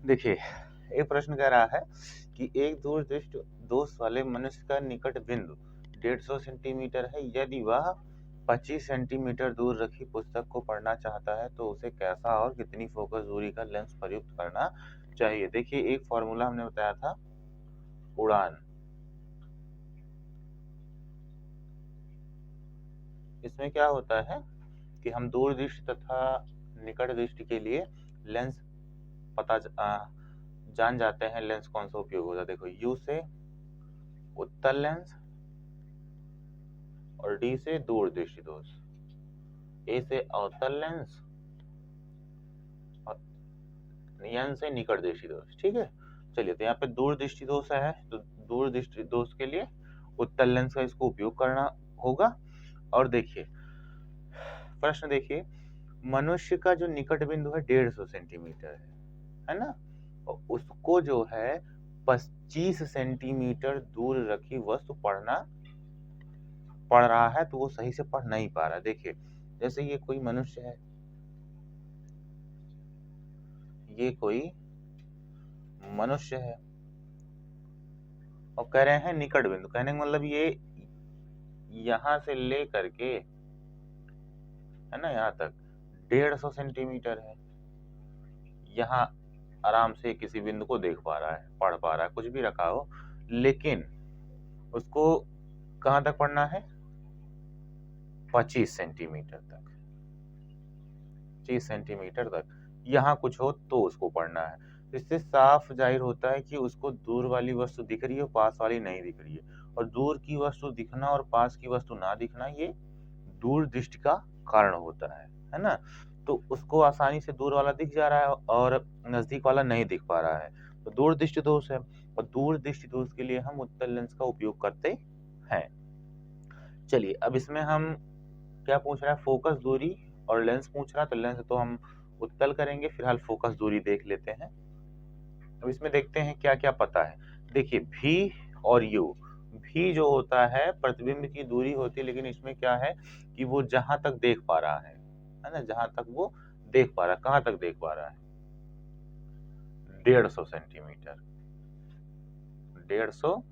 देखिए, एक प्रश्न कह रहा है कि एक दूरदृष्ट दोष वाले मनुष्य का निकट बिंदु 150 सेंटीमीटर है। यदि वह 25 सेंटीमीटर दूर रखी पुस्तक को पढ़ना चाहता है तो उसे कैसा और कितनी फोकस दूरी का लेंस प्रयुक्त करना चाहिए। देखिए, एक फॉर्मूला हमने बताया था, उड़ान। इसमें क्या होता है कि हम दूर दृष्टि तथा निकट दृष्टि के लिए लेंस जान जाते हैं लेंस कौन सा उपयोग होता है। देखो, यू से उत्तल लेंस और डी से दूर दृष्टि दोष, ए से अवतल लेंस और एन से निकट दृष्टि दोष। ठीक है, चलिए, तो यहाँ पे दूर दृष्टि दोष है तो दूर दृष्टि दोष के लिए उत्तल लेंस का इसको उपयोग करना होगा। और देखिए प्रश्न, देखिए मनुष्य का जो निकट बिंदु है 150 सेंटीमीटर है ना, और उसको जो है 25 सेंटीमीटर दूर रखी वस्तु पढ़ रहा है, तो वो सही से पढ़ नहीं पा रहा। देखिए, जैसे ये कोई मनुष्य है, ये कोई मनुष्य है और कह रहे हैं निकट बिंदु। कहने का मतलब ये यहां से ले करके, है ना, यहाँ तक 150 सेंटीमीटर है। यहाँ आराम से किसी बिंदु को देख पा रहा है, पढ़ पा रहा है, कुछ भी रखा हो, लेकिन उसको कहां तक पढ़ना है? 25 सेंटीमीटर तक, 25 सेंटीमीटर तक। यहाँ कुछ हो तो उसको पढ़ना है। इससे साफ जाहिर होता है कि उसको दूर वाली वस्तु दिख रही है, पास वाली नहीं दिख रही है। और दूर की वस्तु दिखना और पास की वस्तु ना दिखना, ये दूर दृष्टि का कारण होता है ना। तो उसको आसानी से दूर वाला दिख जा रहा है और नजदीक वाला नहीं दिख पा रहा है, तो दूर दृष्टि दोष है। और दूर दृष्टि दोष के लिए हम उत्तल लेंस का उपयोग करते हैं। चलिए, अब इसमें हम क्या पूछ रहा है? फोकस दूरी और लेंस पूछ रहा है, तो लेंस तो हम उत्तल करेंगे, फिलहाल फोकस दूरी देख लेते हैं। अब इसमें देखते हैं क्या क्या पता है। देखिए, भी और यू, भी जो होता है प्रतिबिंब की दूरी होती है, लेकिन इसमें क्या है कि वो जहां तक देख पा रहा है ना, जहां तक वो देख पा रहा है। कहां तक देख पा रहा है? 150 सेंटीमीटर, 150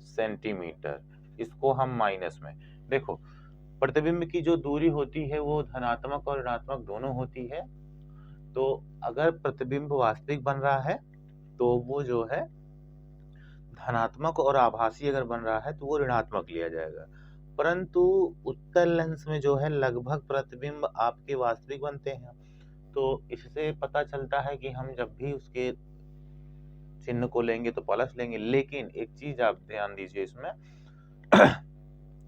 सेंटीमीटर। इसको हम माइनस में देखो, प्रतिबिंब की जो दूरी होती है वो धनात्मक और ऋणात्मक दोनों होती है। तो अगर प्रतिबिंब वास्तविक बन रहा है तो वो जो है धनात्मक, और आभासी अगर बन रहा है तो वो ऋणात्मक लिया जाएगा। परंतु उत्तल लेंस में जो है लगभग प्रतिबिंब आपके वास्तविक बनते हैं। तो इससे पता चलता है कि हम जब भी उसके चिन्ह को लेंगे तो प्लस लेंगे। लेकिन एक चीज आप ध्यान दीजिए इसमें,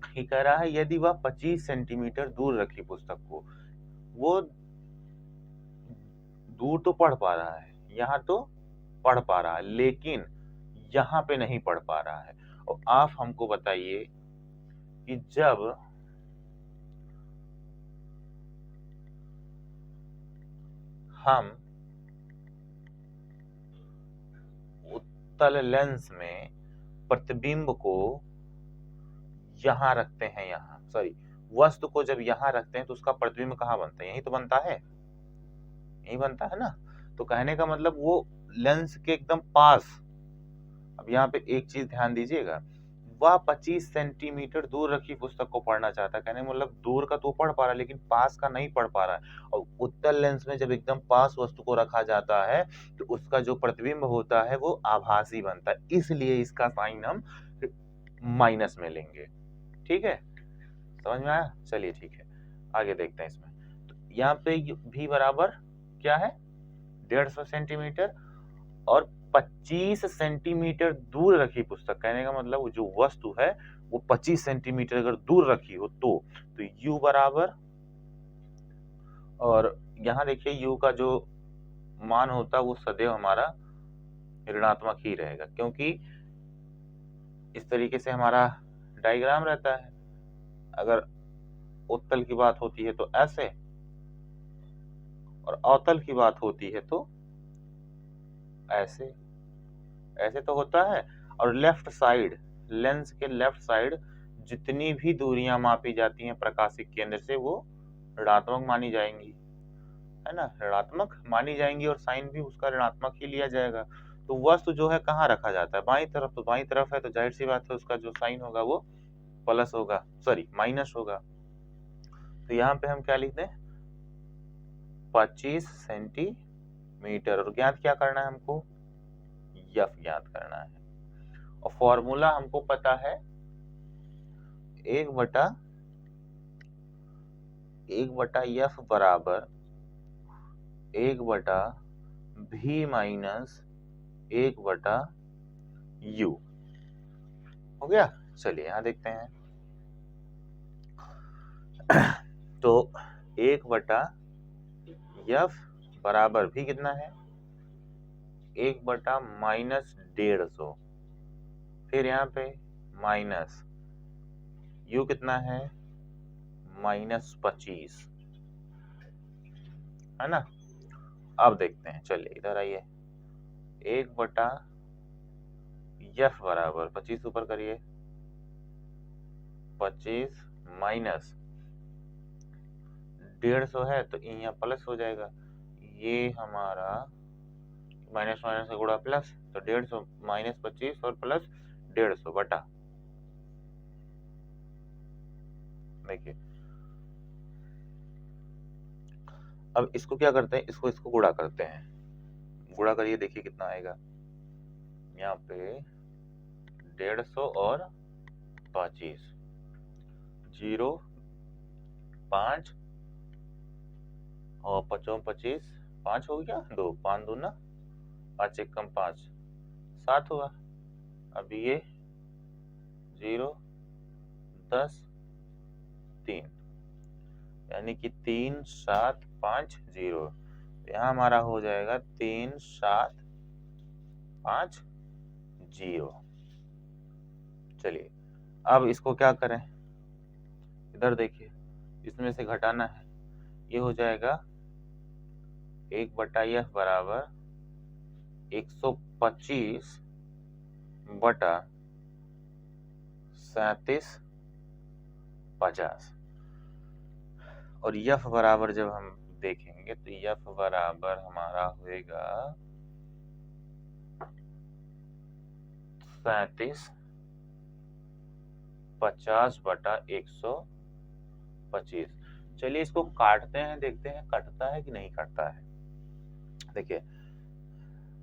ये कह रहा है यदि वह 25 सेंटीमीटर दूर रखी पुस्तक को, वो दूर तो पढ़ पा रहा है, यहाँ तो पढ़ पा रहा है, लेकिन यहाँ पे नहीं पढ़ पा रहा है। और आप हमको बताइए कि जब हम उत्तल लेंस में प्रतिबिंब को यहाँ रखते हैं, यहाँ सॉरी, वस्तु को जब यहाँ रखते हैं तो उसका प्रतिबिंब कहाँ बनता है? यही तो बनता है, यही बनता है ना। तो कहने का मतलब वो लेंस के एकदम पास। अब यहाँ पे एक चीज ध्यान दीजिएगा, वह 25 सेंटीमीटर दूर रखी पुस्तक को पढ़ना चाहता है। कहने मतलब दूर का तो पढ़ पा रहा है, लेकिन पास का नहीं पढ़ पा रहा है। और उत्तल लेंस में जब एकदम पास वस्तु को रखा जाता है तो उसका जो प्रतिबिंब होता है वो आभासी बनता है, इसलिए इसका साइन हम माइनस में लेंगे। ठीक है, समझ में आया? चलिए ठीक है, आगे देखते हैं इसमें। तो यहाँ पे भी बराबर क्या है? 150 सेंटीमीटर और 25 सेंटीमीटर दूर रखी पुस्तक। कहने का मतलब जो वस्तु है वो 25 सेंटीमीटर अगर दूर रखी हो तो u बराबर, और यहाँ देखिए u का जो मान होता है वो सदैव हमारा ऋणात्मक ही रहेगा, क्योंकि इस तरीके से हमारा डायग्राम रहता है। अगर उत्तल की बात होती है तो ऐसे, और अवतल की बात होती है तो ऐसे, ऐसे तो होता है। और लेफ्ट साइड, लेंस के लेफ्ट साइड जितनी भी दूरियां मापी जाती हैं प्रकाशिक केंद्र से वो ऋणात्मक मानी जाएंगी। है ना, ऋणात्मक मानी जाएंगी और साइन भी उसका ऋणात्मक ही लिया जाएगा। तो वस्तु जो है कहाँ रखा जाता है, बाईं तरफ, तो बाईं तरफ है तो जाहिर सी बात है उसका जो साइन होगा वो प्लस होगा, सॉरी माइनस होगा। तो यहाँ पे हम क्या लिख दें, 25 सेंटीमीटर। और ज्ञात क्या करना है हमको, यफ ज्ञात करना है। और फॉर्मूला हमको पता है 1/1 यफ बराबर 1/v माइनस 1/u। हो गया। चलिए यहाँ देखते हैं। तो 1/f बराबर भी कितना है, 1/-150। फिर यहाँ पे माइनस u कितना है, -25, है ना। अब देखते हैं, चलिए इधर आइए। 1/f बराबर 25 ऊपर करिए, 25 माइनस 150 है तो यहाँ प्लस हो जाएगा। ये हमारा माइनस माइनस का गुणा प्लस, तो 150 माइनस 25 और प्लस 150 बटा, देखिए। अब इसको क्या करते हैं, इसको गुणा करते हैं। गुणा करिए, देखिए कितना आएगा। यहाँ पे 150 और 25, 0 5 और 55 25, 5 हो गया, 2 5 दूना 5 1 कम 5 7 हुआ। अब ये 0 10 3, यानी कि 3 7 5 0। यहाँ हमारा हो जाएगा 3 7 5 0। चलिए अब इसको क्या करें, इधर देखिए, इसमें से घटाना है। ये हो जाएगा 1/f बराबर 125 बटा 37 50। और यफ बराबर जब हम देखेंगे तो यफ बराबर हमारा होएगा 37 50 बटा 125। चलिए इसको काटते हैं, देखते हैं कटता है कि नहीं कटता है। देखिए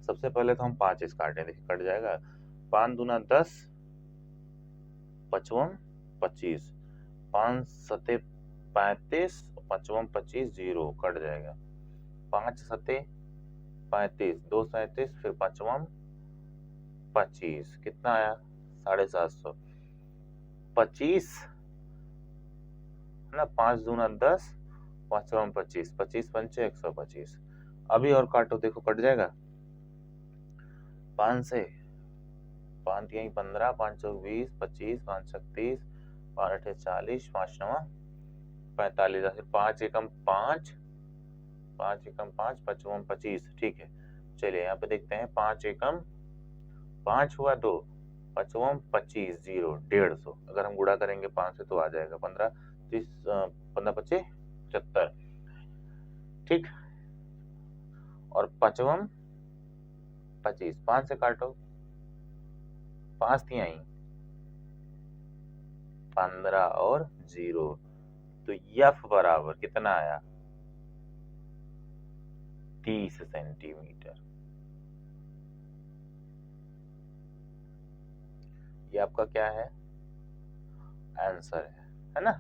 सबसे पहले तो हम 5 इस काटें, देखिए कट जाएगा। 5 दूना 10, 55 25, 5 सते 35, 55 25 0 कट जाएगा। 5 सते 35, 2 37, फिर 55 25, कितना आया 750। 25 है ना, 5 दूना 10, 55 25, 25 पंचे 125। अभी और काटो, देखो कट जाएगा। 5 से 5 यही 15, 5 चौक 20, 25, 5 छक 30, 5 अठे 40, 5 नवा 45, फिर 5 एकम 5, 5 एकम 5, 55 25। ठीक है, चलिए यहाँ पे देखते हैं। 5 एकम 5 हुआ 2, 55 25 0 150। अगर हम गुणा करेंगे 5 से तो आ जाएगा 15 30, 15 25 75। ठीक, और 55 25, 5 से काटो, 5 तिहाई 15 और 0। तो यफ बराबर कितना आया, 30 सेंटीमीटर। ये आपका क्या है, आंसर है ना।